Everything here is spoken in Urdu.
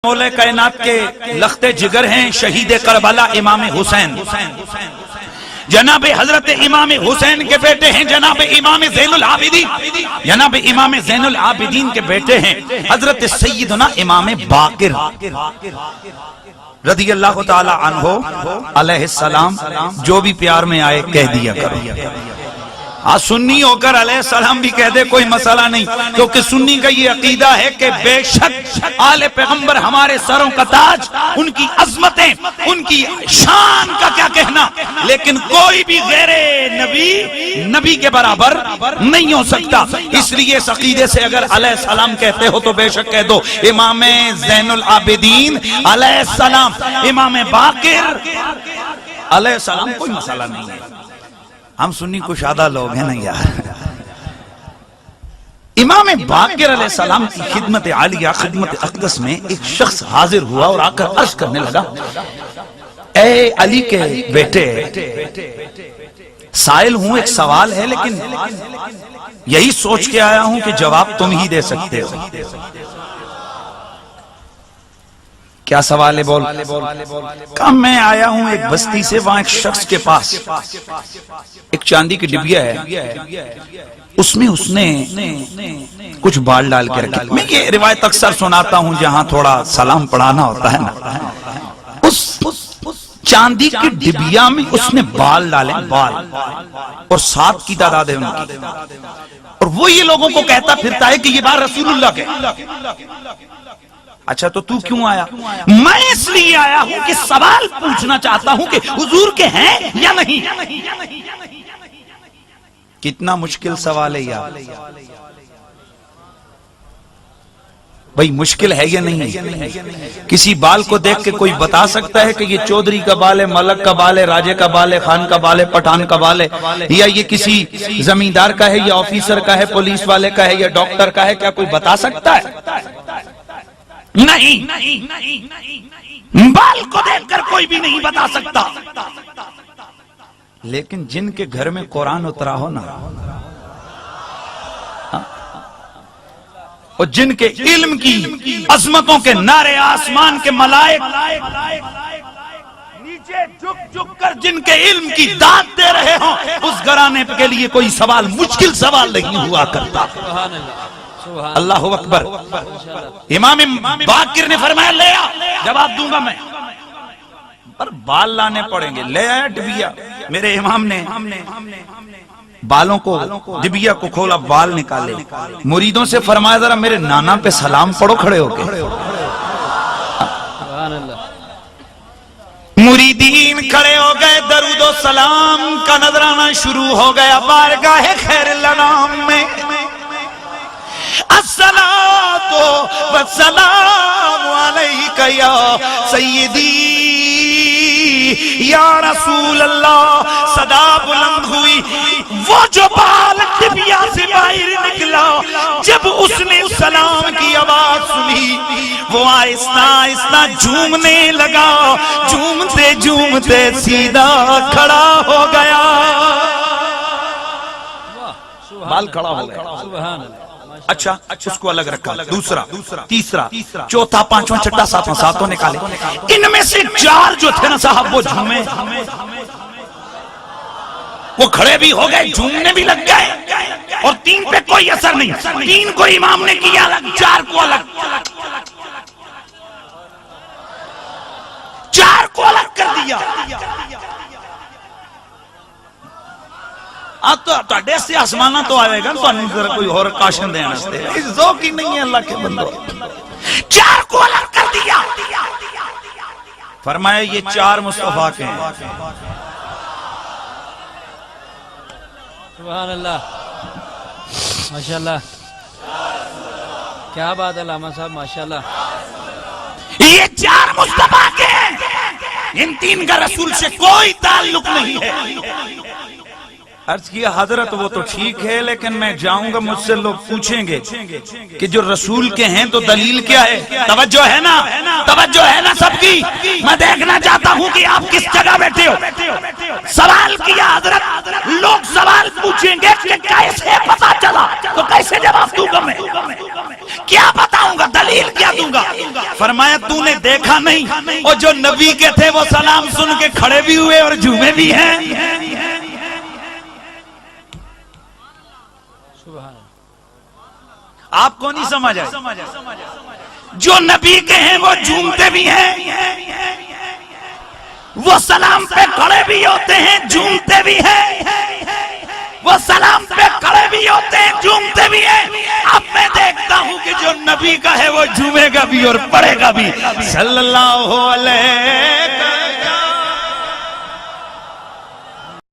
مولا کائنات کے لخت جگر ہیں شہید کربلا امام حسین، جناب حضرت امام حسین کے بیٹے ہیں جناب امام زین العابدین، جناب امام زین العابدین کے بیٹے ہیں حضرت سیدنا امام باقر رضی اللہ تعالی عنہ علیہ السلام۔ جو بھی پیار میں آئے کہہ دیا کرو، سنی ہو کر علیہ السلام بھی کہہ دے کوئی مسئلہ نہیں، کیونکہ سنی کا یہ عقیدہ ہے کہ بے شک آل پیغمبر ہمارے سروں کا تاج، ان کی عظمتیں، ان کی شان کا کیا کہنا، لیکن کوئی بھی غیر نبی کے برابر نہیں ہو سکتا۔ اس لیے اس عقیدے سے اگر علیہ السلام کہتے ہو تو بے شک کہہ دو امام زین العابدین علیہ السلام، امام باقر علیہ السلام، کوئی مسئلہ نہیں ہے۔ ہم سنی کشادہ لوگ ہیں نا یار۔ امام باقر علیہ السلام کی خدمت عالیہ، خدمت اقدس میں ایک شخص حاضر ہوا اور آ کر عرض کرنے لگا، اے علی کے بیٹے، سائل ہوں، ایک سوال ہے لیکن یہی سوچ کے آیا ہوں کہ جواب تم ہی دے سکتے ہو۔ کیا سوال ہے؟ بول۔ کہا میں آیا ہوں ایک بستی سے، وہاں ایک شخص کے پاس ایک چاندی کی ڈبیا ہے، اس میں اس نے کچھ بال ڈال کے رکھے۔ میں یہ روایت اکثر سناتا ہوں جہاں تھوڑا سلام پڑھانا ہوتا ہے نا، اس چاندی کی ڈبیا میں اس نے بال ڈالے، بال، اور 7 کی تعداد ہے ان کی، اور وہ یہ لوگوں کو کہتا پھرتا ہے کہ یہ بات رسول اللہ کے۔ اچھا تو کیوں آیا؟ میں اس لیے آیا ہوں کہ سوال پوچھنا چاہتا ہوں کہ حضور کے ہیں یا نہیں۔ کتنا مشکل سوال ہے یار بھائی، مشکل ہے یا نہیں؟ کسی بال کو دیکھ کے کوئی بتا سکتا ہے کہ یہ چودھری کا بال ہے، ملک کا بال ہے، راجے کا بال ہے، خان کا بال ہے، پٹھان کا بال ہے، یا یہ کسی زمیندار کا ہے، یا آفیسر کا ہے، پولیس والے کا ہے، یا ڈاکٹر کا ہے؟ کیا کوئی بتا سکتا ہے؟ نہیں، بال کو دیکھ کر کوئی بھی نہیں بتا سکتا۔ لیکن جن کے گھر میں قرآن اترا ہو نا، اور جن کے علم کی عظمتوں کے نعرے آسمان کے ملائک نیچے جھک جھک کر جن کے علم کی داد دے رہے ہوں، اس گھرانے کے لیے کوئی سوال مشکل سوال نہیں ہوا کرتا۔ اللہ اکبر۔ امام باقر نے فرمایا لے آ، جواب دوں گا میں، پر بال لانے پڑیں گے۔ لے آیا ڈبیا، میرے امام نے بالوں کو، ڈبیا کو کھولا، بال نکالے، مریدوں سے فرمایا ذرا میرے نانا پہ سلام پڑھو کھڑے ہو کے۔ مریدین کھڑے ہو گئے، درود و سلام کا نذرانہ شروع ہو گیا بارگاہ خیر الانام میں۔ الصلاۃ والسلام علیک یا سیدی یا رسول اللہ۔ صدا بلند ہوئی، وہ جو بال ڈبیا سے باہر نکلا، جب اس نے سلام کی آواز سنی، وہ آہستہ آہستہ جھومنے لگا، جھومتے جھومتے سیدھا کھڑا ہو گیا، بال کھڑا ہو گیا۔ سبحان اللہ۔ اچھا اس کو الگ رکھا، دوسرا، تیسرا، چوتھا، پانچواں، چھٹا، ساتواں، ساتوں نکالے۔ ان میں سے 4 جو تھے نا صاحب وہ جھومے، وہ کھڑے بھی ہو گئے، جھومنے بھی لگ گئے، اور 3 پہ کوئی اثر نہیں۔ 3 کو امام نے کیا الگ، 4 کو الگ، 4 کو الگ کر دیا۔ تو اڈے سے آسمانہ تو آئے گا، تو ذرا کوئی اور کاشن دینا ستے، اس ذوق ہی نہیں ہے اللہ کے بندو۔ 4 کو الگ کر دیا، فرمایا یہ 4 مصطفیٰ کے ہیں۔ سبحان اللہ، ماشاءاللہ، کیا بات ہے علامہ صاحب، ماشاءاللہ۔ یہ 4 مصطفیٰ کے ہیں، ان 3 کا رسول سے کوئی تعلق نہیں ہے۔ عرض کیا حضرت وہ تو ٹھیک ہے، لیکن میں جاؤں گا، مجھ سے لوگ پوچھیں گے کہ جو رسول کے ہیں تو دلیل کیا ہے؟ توجہ ہے نا، توجہ ہے نا سب کی؟ میں دیکھنا چاہتا ہوں کہ آپ کس جگہ بیٹھے ہو۔ سوال کیا حضرت، لوگ سوال پوچھیں گے کہ کیسے پتا چلا، تو کیسے جواب دوں گا میں؟ کیا بتاؤں گا، دلیل کیا دوں گا؟ فرمایا تو نے دیکھا نہیں، اور جو نبی کے تھے وہ سلام سن کے کھڑے بھی ہوئے اور جھومے بھی ہیں۔ آپ کو نہیں سمجھ آئے؟ جو نبی کے ہیں وہ جھومتے بھی ہیں، وہ سلام پہ کھڑے بھی ہوتے ہیں، جھومتے بھی ہیں، وہ سلام پہ کھڑے بھی ہوتے ہیں، جھومتے بھی ہیں۔ اب میں دیکھتا ہوں کہ جو نبی کا ہے وہ جھومے گا بھی اور پڑھے گا بھی۔ صلی اللہ علیہ